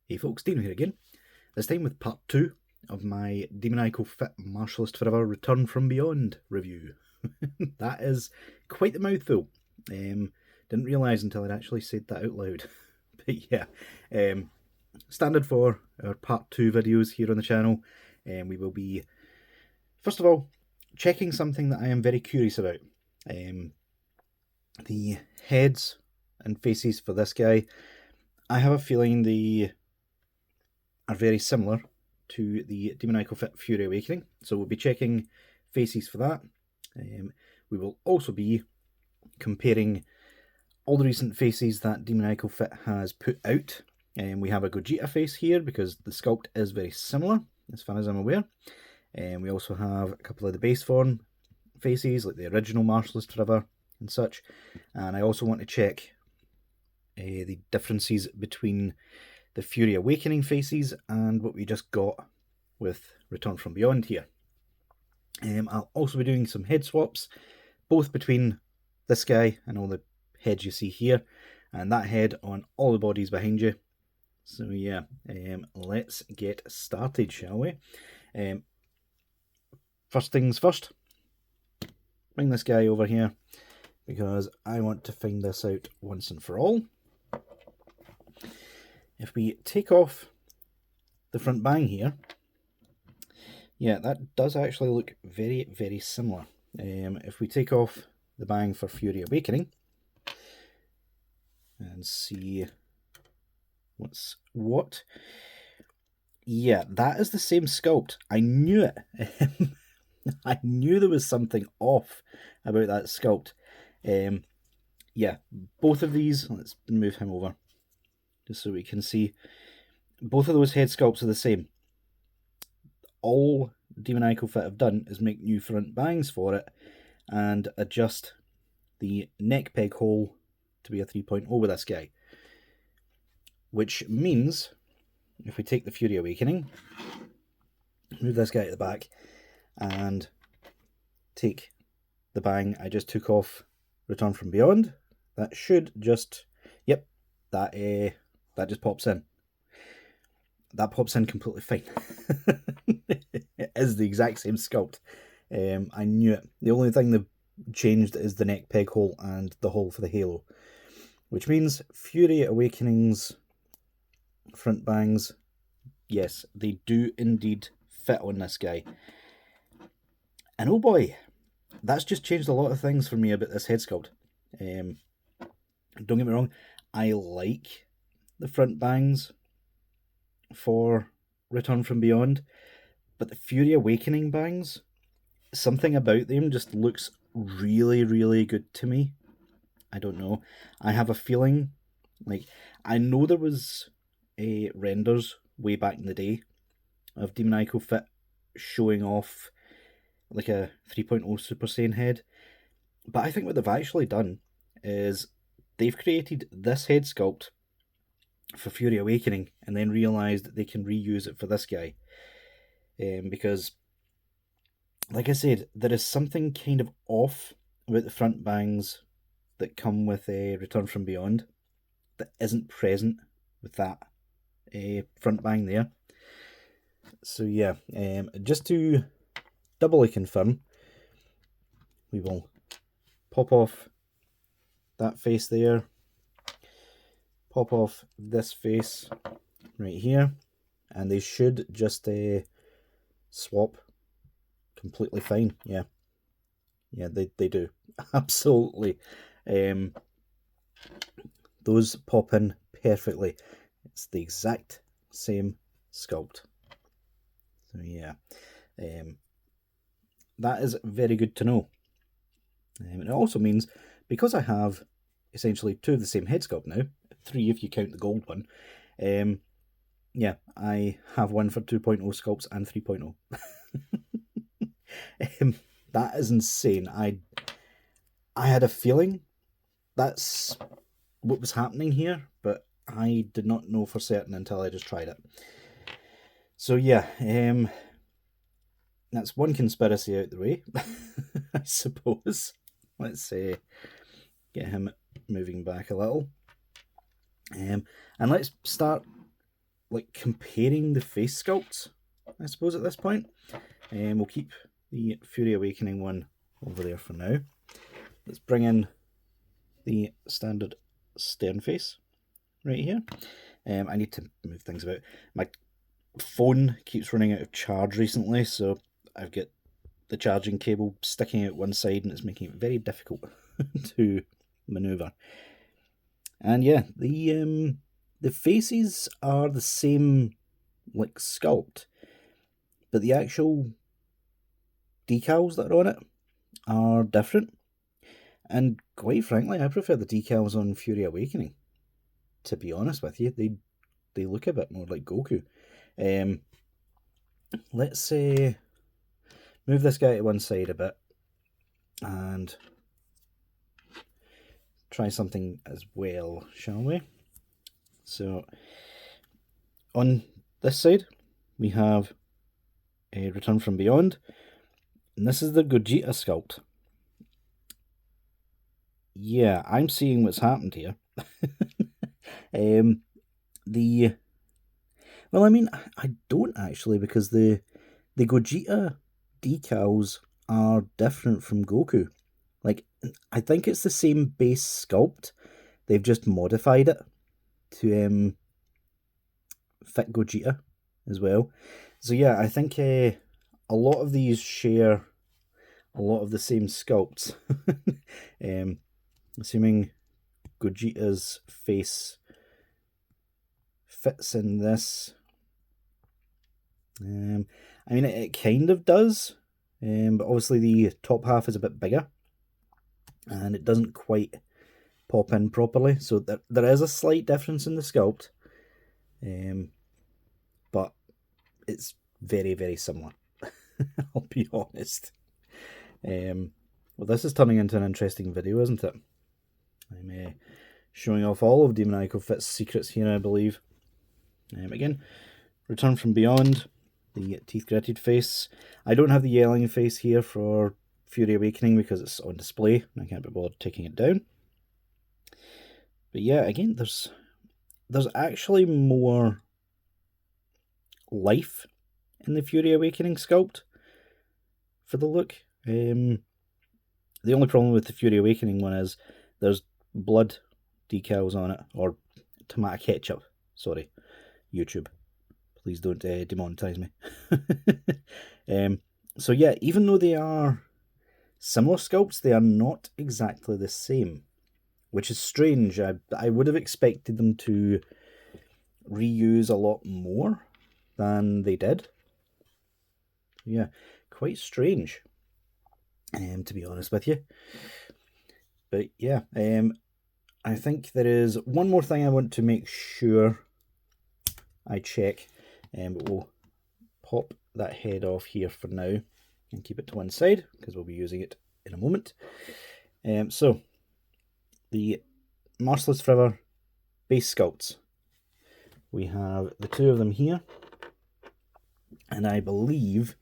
Hey folks, Deano here again, this time with part 2 of my Demoniacal Fit Marshallist Forever Return from Beyond review. That is quite the mouthful. Didn't realise until I'd actually said that out loud. But yeah, standard for our part 2 videos here on the channel. We will be, first of all, checking something that I am very curious about. The heads and faces for this guy, I have a feeling they are very similar to the Demoniacal Fit Fury Awakening, so we'll be checking faces for that. We will also be comparing all the recent faces that Demoniacal Fit has put out. We have a Gogeta face here because the sculpt is very similar, as far as I'm aware. We also have a couple of the base form faces, like the original Marshallist Forever and such. And I also want to check the differences between the Fury Awakening faces and what we just got with Return from Beyond here. I'll also be doing some head swaps, both between this guy and all the heads you see here, and that head on all the bodies behind you. So yeah, let's get started, shall we? First things first, bring this guy over here, because I want to find this out once and for all. If we take off the front bang here, yeah, that does actually look very, very similar. If we take off the bang for Fury Awakening and see what's what, yeah, that is the same sculpt. I knew it. I knew there was something off about that sculpt. Yeah, both of these, let's move him over just so we can see. Both of those head sculpts are the same. All Demoniacal Fit have done is make new front bangs for it and adjust the neck peg hole to be a 3.0 with this guy. Which means, if we take the Fury Awakening, move this guy to the back, and take the bang I just took off Return from Beyond, that should just, yep, that just pops in. That pops in completely fine. It is the exact same sculpt. I knew it. The only thing they've changed is the neck peg hole and the hole for the halo. Which means Fury Awakening's front bangs, yes, they do indeed fit on this guy. And oh boy, that's just changed a lot of things for me about this head sculpt. Don't get me wrong, I like the front bangs for Return from Beyond, but the Fury Awakening bangs, something about them just looks really, really good to me. I don't know. I have a feeling, like, I know there was renders way back in the day of Demoniacal Fit showing off like a 3.0 Super Saiyan head, but I think what they've actually done is they've created this head sculpt for Fury Awakening and then realised that they can reuse it for this guy. Because, like I said, there is something kind of off about the front bangs that come with a Return from Beyond that isn't present with that front bang there. So yeah, just to doubly confirm, we will pop off that face there, pop off this face right here, and they should just swap completely fine. Yeah, they do. Absolutely. Those pop in perfectly. It's the exact same sculpt. So yeah, that is very good to know. And it also means, because I have essentially 2 of the same head sculpt now, 3 if you count the gold one, yeah, I have one for 2.0 sculpts and 3.0. That is insane. I had a feeling that's what was happening here, but I did not know for certain until I just tried it. So yeah, that's one conspiracy out the way, I suppose. Let's get him moving back a little. And let's start like comparing the face sculpts, I suppose, at this point. And we'll keep the Fury Awakening one over there for now. Let's bring in the standard stern face right here. I need to move things about. My phone keeps running out of charge recently, so I've got the charging cable sticking out one side and it's making it very difficult to maneuver. And yeah, the faces are the same, like, sculpt, but the actual decals that are on it are different. And quite frankly, I prefer the decals on Fury Awakening. To be honest with you, they look a bit more like Goku. Let's say move this guy to one side a bit and try something as well, shall we? So on this side we have a Return from Beyond, and this is the Gogeta sculpt. Yeah, I'm seeing what's happened here. Well, I mean, I don't actually, because the Gogeta decals are different from Goku. Like, I think it's the same base sculpt. They've just modified it to fit Gogeta as well. So yeah, I think a lot of these share a lot of the same sculpts. Assuming Gogeta's face fits in this. I mean, it kind of does, but obviously the top half is a bit bigger, and it doesn't quite pop in properly. So there is a slight difference in the sculpt, but it's very, very similar. I'll be honest. Well, this is turning into an interesting video, isn't it? I'm showing off all of Demoniacal Fit's secrets here, I believe. Again, Return from Beyond, the teeth gritted face. I don't have the yelling face here for Fury Awakening because it's on display and I can't be bothered taking it down. But yeah, again, there's actually more life in the Fury Awakening sculpt for the look. The only problem with the Fury Awakening one is there's blood decals on it, or tomato ketchup. Sorry, YouTube. Please don't demonetize me. So yeah, even though they are similar sculpts, they are not exactly the same, which is strange. I would have expected them to reuse a lot more than they did. Yeah, quite strange, to be honest with you. But yeah, I think there is one more thing I want to make sure I check, but we'll pop that head off here for now and keep it to one side because we'll be using it in a moment. So the Marshallist Forever base sculpts. We have the two of them here, and I believe,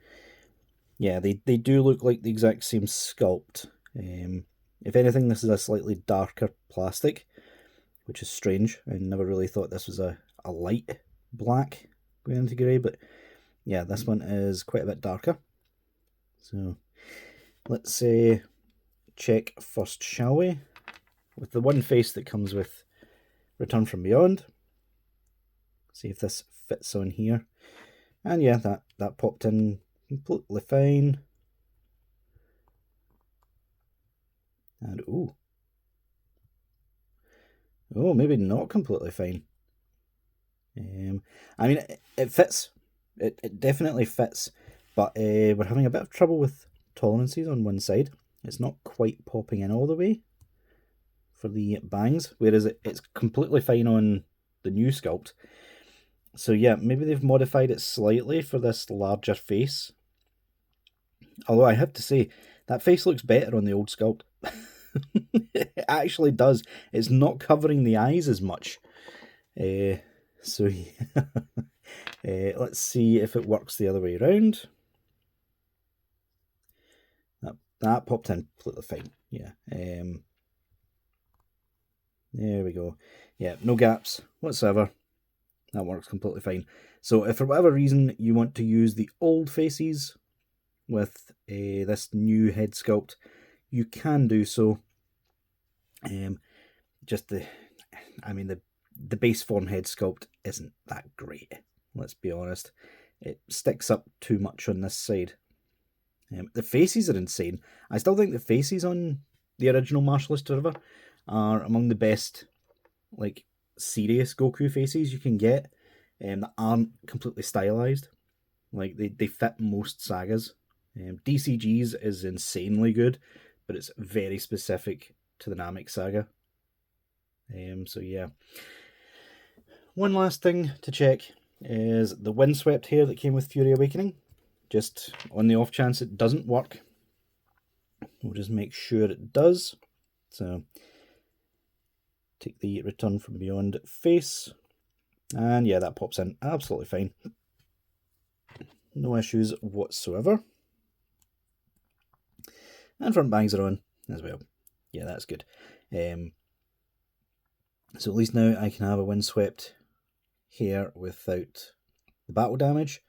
yeah, they do look like the exact same sculpt. If anything, this is a slightly darker plastic, which is strange. I never really thought this was a light black going into grey, but yeah, this one is quite a bit darker. So let's check first, shall we? With the one face that comes with Return from Beyond. See if this fits on here. And yeah, that popped in completely fine. And oh, maybe not completely fine. I mean, it fits. It definitely fits, but we're having a bit of trouble with tolerances on one side. It's not quite popping in all the way for the bangs, whereas it's completely fine on the new sculpt. So yeah, maybe they've modified it slightly for this larger face. Although I have to say, that face looks better on the old sculpt. It actually does. It's not covering the eyes as much. So yeah. Let's see if it works the other way around. That popped in completely fine. Yeah. There we go. Yeah, no gaps whatsoever. That works completely fine. So if for whatever reason you want to use the old faces with this new head sculpt, you can do so. Just the base form head sculpt isn't that great, let's be honest. It sticks up too much on this side. The faces are insane. I still think the faces on the original Marshallist River are among the best, like, serious Goku faces you can get, that aren't completely stylized. Like, they fit most sagas. DCG's is insanely good, but it's very specific to the Namek saga. So yeah. One last thing to check is the Windswept hair that came with Fury Awakening. Just on the off chance it doesn't work, we'll just make sure it does. So take the Return from Beyond face, and yeah, that pops in absolutely fine. No issues whatsoever. And front bangs are on as well. Yeah, that's good. So at least now I can have a Windswept hair without the battle damage,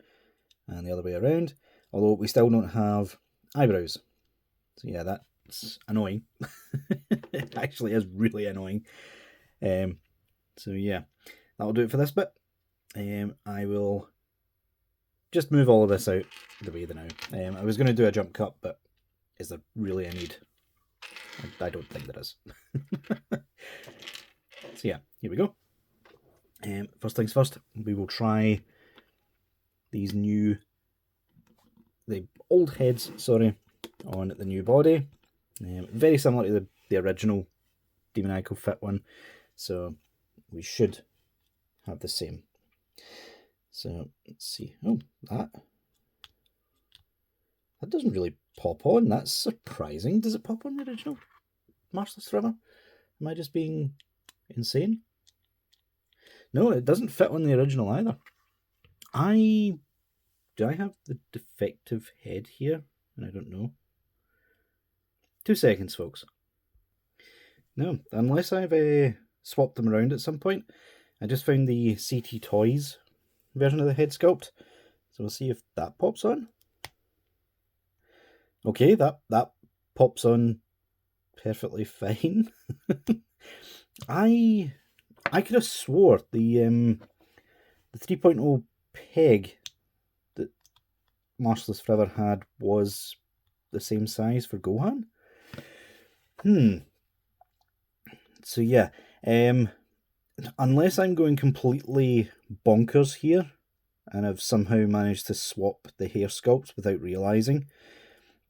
and the other way around, although we still don't have eyebrows. So yeah, that's annoying. It actually is really annoying. So yeah, that'll do it for this bit. I will just move all of this out the way they now. I was going to do a jump cut, but is there really a need? I don't think there is. So yeah, here we go. First things first, we will try the old heads, on the new body. Very similar to the original Demoniacal fit one, so we should have the same. So let's see. Oh, that doesn't really pop on. That's surprising. Does it pop on the original Marshallist River? Am I just being insane? No, it doesn't fit on the original either. Do I have the defective head here? I don't know. 2 seconds, folks. No, unless I've swapped them around at some point. I just found the CT Toys version of the head sculpt, so we'll see if that pops on. Okay, that pops on perfectly fine. I could have swore the 3.0 peg that Marshallist Forever had was the same size for Gohan. So yeah, unless I'm going completely bonkers here, and I've somehow managed to swap the hair sculpts without realising,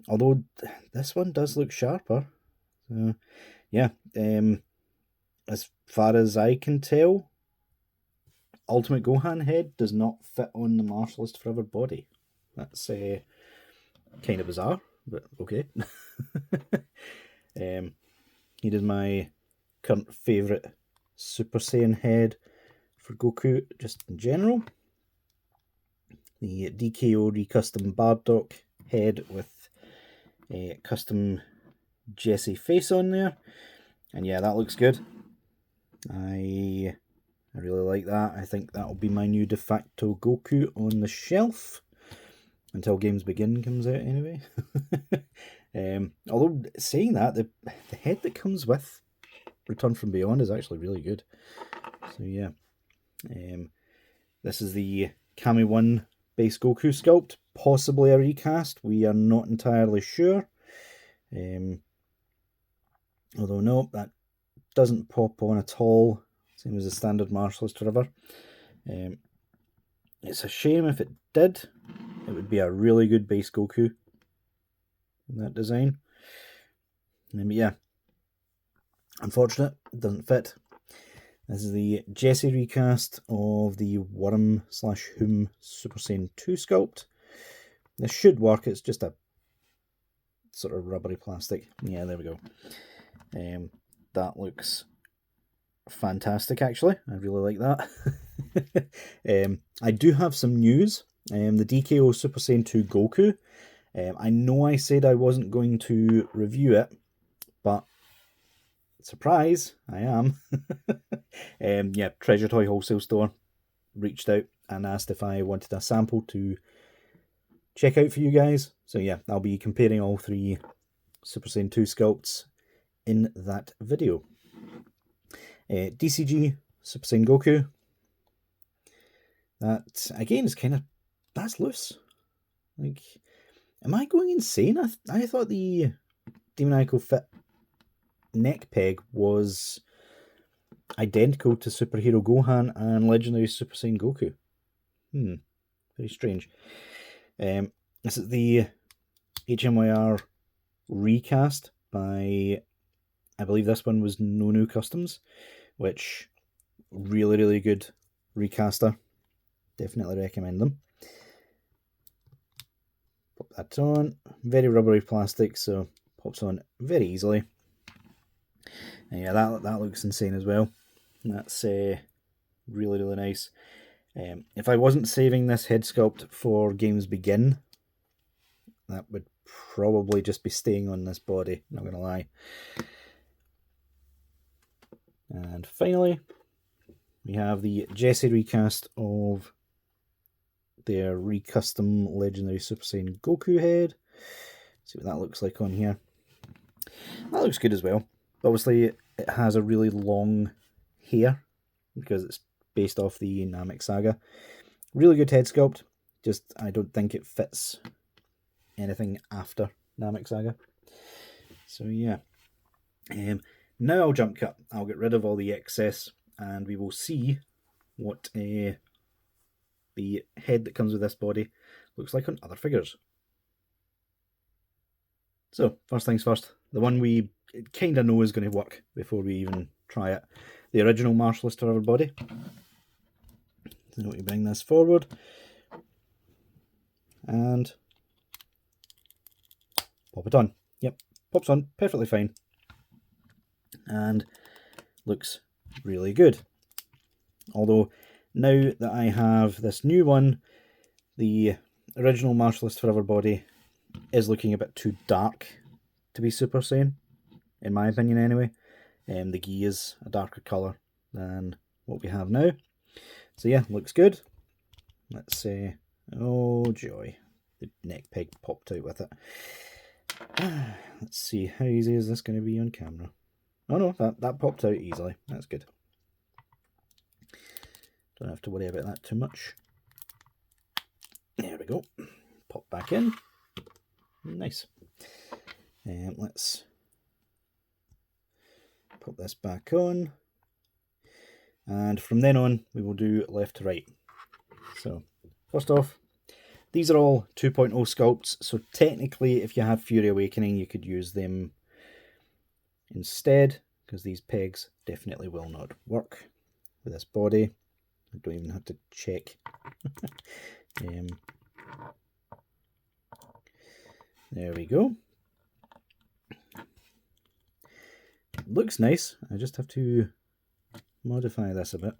although this one does look sharper. So yeah, as far as I can tell, Ultimate Gohan head does not fit on the Marshallist Forever body. That's kind of bizarre, but okay. Here is my current favourite Super Saiyan head for Goku, just in general. The DKO Recustom Bardock head with a custom Jesse face on there. And yeah, that looks good. I really like that. I think that'll be my new de facto Goku on the shelf. Until Games Begin comes out, anyway. Although, saying that, the head that comes with Return from Beyond is actually really good. So, yeah. This is the Kami 1 base Goku sculpt. Possibly a recast. We are not entirely sure. Although, no, that doesn't pop on at all. Same as the standard Marshallist River. It's a shame if it did. It would be a really good base Goku in that design. But yeah, unfortunate, it doesn't fit. This is the Jesse recast of the Worm/Whom Super Saiyan 2 sculpt. This should work, it's just a sort of rubbery plastic. Yeah, there we go. That looks fantastic, actually. I really like that. I do have some news. The DKO Super Saiyan 2 Goku. I know I said I wasn't going to review it, but surprise, I am. Yeah, Treasure Toy Wholesale Store reached out and asked if I wanted a sample to check out for you guys. So yeah, I'll be comparing all 3 Super Saiyan 2 sculpts in that video. DCG Super Saiyan Goku. That again is kind of, that's loose. Like, am I going insane? I thought the Demoniacal fit neck peg was identical to Superhero Gohan and Legendary Super Saiyan Goku. Very strange. This is the HMYR recast by, I believe this one was No New Customs, which really, really good recaster. Definitely recommend them. Pop that on. Very rubbery plastic, so pops on very easily. And yeah, that looks insane as well. That's really, really nice. If I wasn't saving this head sculpt for Games Begin, that would probably just be staying on this body, not gonna lie. And finally, we have the Jesse recast of their recustom Legendary Super Saiyan Goku head. See what that looks like on here. That looks good as well. Obviously, it has a really long hair because it's based off the Namek saga. Really good head sculpt. Just, I don't think it fits anything after Namek saga. So yeah. Now I'll jump cut. I'll get rid of all the excess and we will see what the head that comes with this body looks like on other figures. So, first things first, the one we kind of know is going to work before we even try it. The original Marshallist for everybody. So we bring this forward and pop it on. Yep, pops on perfectly fine and looks really good. Although now that I have this new one, the original Martialist for everybody is looking a bit too dark to be Super Saiyan, in my opinion anyway. The gi is a darker colour than what we have now. So yeah, looks good. Let's say, oh joy, the neck peg popped out with it. Let's see, how easy is this going to be on camera? Oh no, that popped out easily. That's good. Don't have to worry about that too much. There we go. Pop back in. Nice. Let's put this back on. And from then on, we will do left to right. So, first off, these are all 2.0 sculpts. So technically, if you have Fury Awakening, you could use them instead, because these pegs definitely will not work with this body. I don't even have to check. There we go. Looks nice. I just have to modify this a bit.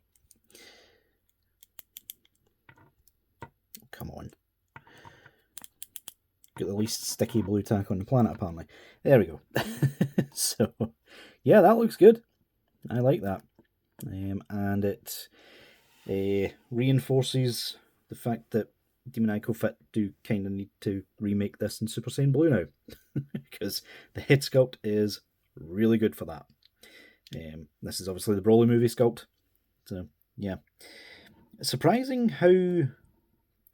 Come on. Get the least sticky blue tack on the planet, apparently. There we go. So, yeah, that looks good. I like that. And it reinforces the fact that Demoniacal Fit do kind of need to remake this in Super Saiyan Blue now. Because the head sculpt is really good for that. This is obviously the Broly movie sculpt. So, yeah. Surprising how...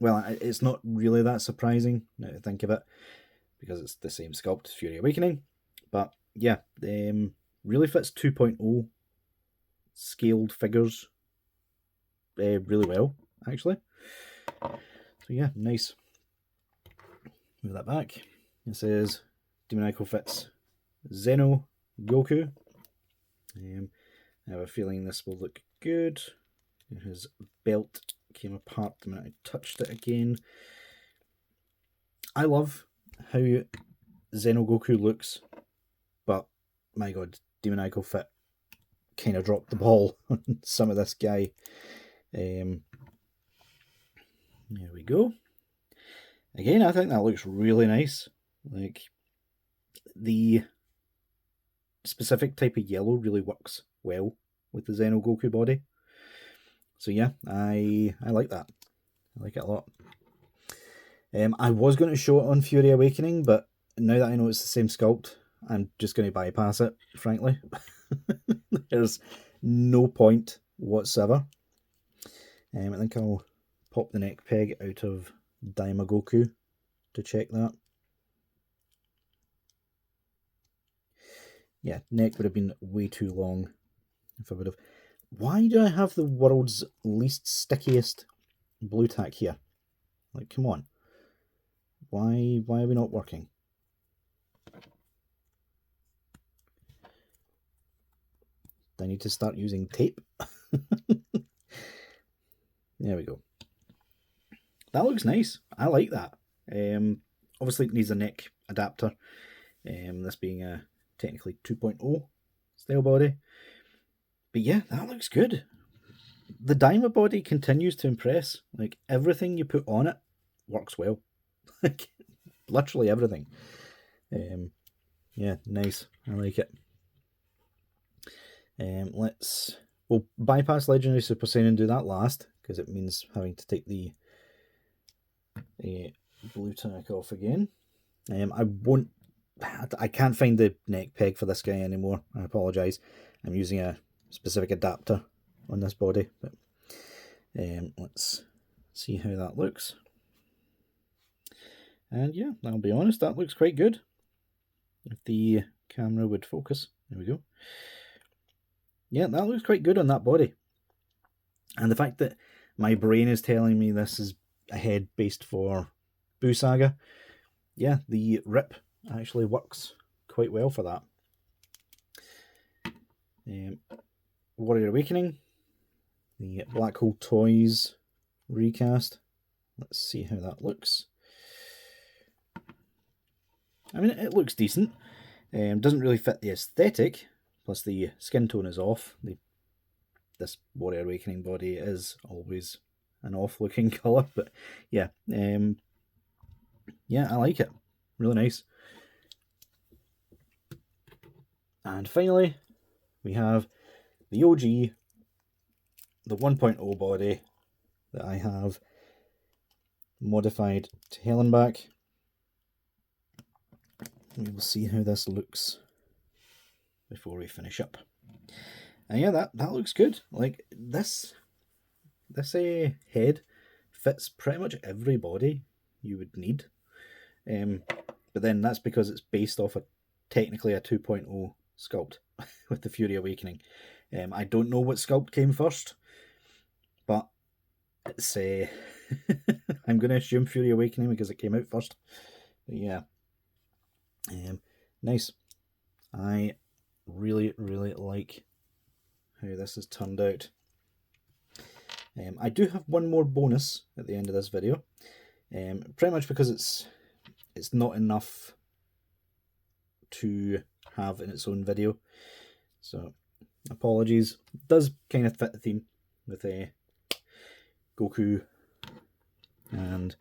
Well, it's not really that surprising, now to think of it, because it's the same sculpt as Fury Awakening. But, yeah, really fits 2.0 scaled figures really well, actually. So, yeah, nice. Move that back. It says Demonical fits Xeno Goku. I have a feeling this will look good. His belt came apart the minute I touched it again. I love how Xeno Goku looks, but my god, Demoniacal Fit kind of dropped the ball on some of this guy. There we go. Again, I think that looks really nice. Like, the specific type of yellow really works well with the Xeno Goku body. So yeah, I like that. I like it a lot. I was going to show it on Fury Awakening, but now that I know it's the same sculpt, I'm just going to bypass it, frankly. There's no point whatsoever. I think I'll pop the neck peg out of Goku to check that. Yeah, neck would have been way too long if I would have. Why do I have the world's least stickiest blue tack here? Like, come on. Why are we not working? Do I need to start using tape? There we go. That looks nice. I like that. Obviously it needs a neck adapter. This being a technically 2.0 style body. But yeah, that looks good. The Daima body continues to impress. Like, everything you put on it works well. Like, literally everything. Yeah, nice. I like it. We'll bypass Legendary Super Saiyan and do that last, because it means having to take the blue tack off again. I can't find the neck peg for this guy anymore. I apologise. I'm using a specific adapter on this body, but let's see how that looks. And yeah, I'll be honest, that looks quite good. If the camera would focus, there we go. Yeah, that looks quite good on that body. And the fact that my brain is telling me this is a head based for Buu Saga, yeah, the rip actually works quite well for that. Warrior Awakening, the Black Hole Toys recast. Let's see how that looks. I mean, it looks decent. Doesn't really fit the aesthetic, plus the skin tone is off. This Warrior Awakening body is always an off-looking colour, but yeah. Yeah, I like it. Really nice. And finally, we have the OG, the 1.0 body that I have modified to hell and back. We will see how this looks before we finish up. And yeah, that looks good. Like, this head fits pretty much every body you would need. But then that's because it's based off technically a 2.0 sculpt with the Fury Awakening. I don't know what sculpt came first, but it's I'm going to assume Fury Awakening because it came out first. But yeah, nice. I really like how this has turned out. I do have one more bonus at the end of this video, pretty much because it's not enough to have in its own video, so apologies. It does kind of fit the theme with Goku and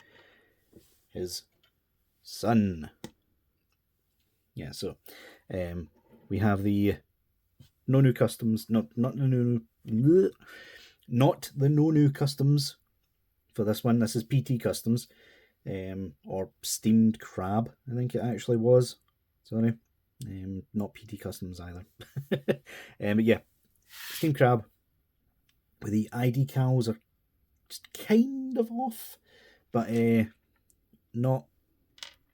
his son. Yeah, so we have the Nonu customs, not the Nonu customs for this one. This is PT customs, or steamed crab, I think it actually was. Sorry, not PT customs either. But yeah, steamed crab. With the ID cows are just kind of off, but not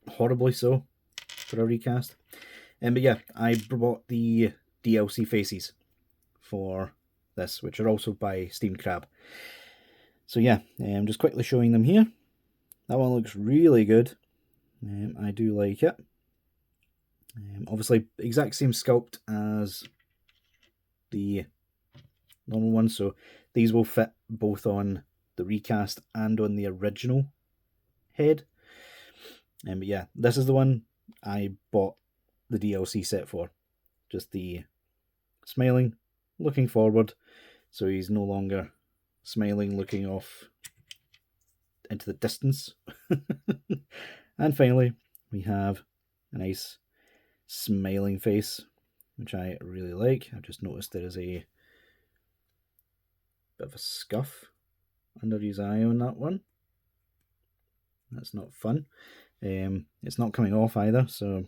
horribly so for a recast. But yeah, I brought the DLC faces for this, which are also by Steamed Crab. So yeah, I'm just quickly showing them here. That one looks really good. I do like it. Obviously, exact same sculpt as the normal one, so these will fit both on the recast and on the original head. But yeah, this is the one I bought the DLC set for. Just the smiling, looking forward, so he's no longer smiling, looking off into the distance. And finally, we have a nice smiling face, which I really like. I've just noticed there is a Bit of a scuff under his eye on that one. That's not fun. It's not coming off either, so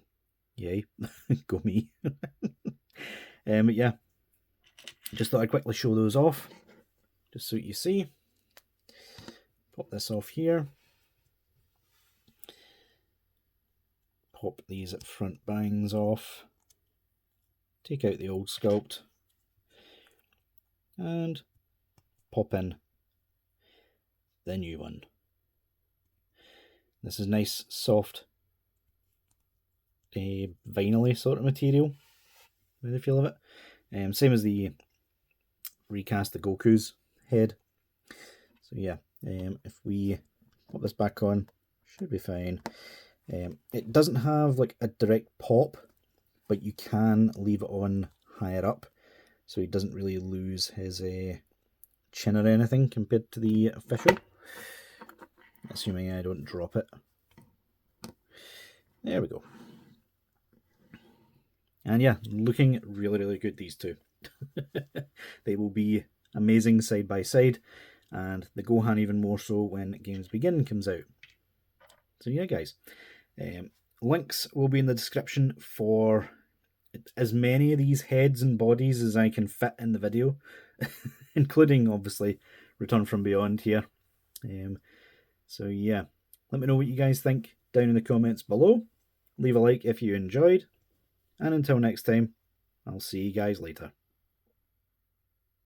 yay, go me. But yeah, just thought I'd quickly show those off, just so you see. Pop this off here. Pop these front bangs off. Take out the old sculpt. And pop in the new one. This is nice, soft, vinyl-y sort of material, by the feel of it. Same as the recast the Goku's head. So yeah, if we pop this back on, should be fine. It doesn't have like a direct pop, but you can leave it on higher up, so he doesn't really lose his chin or anything compared to the official. Assuming I don't drop it. There we go. And yeah, looking really, really good, these two. They will be amazing side by side, and the Gohan even more so when Games Begin comes out. So yeah, guys. Links will be in the description for as many of these heads and bodies as I can fit in the video, including, obviously, Return from Beyond here. So yeah, let me know what you guys think down in the comments below. Leave a like if you enjoyed, and until next time, I'll see you guys later.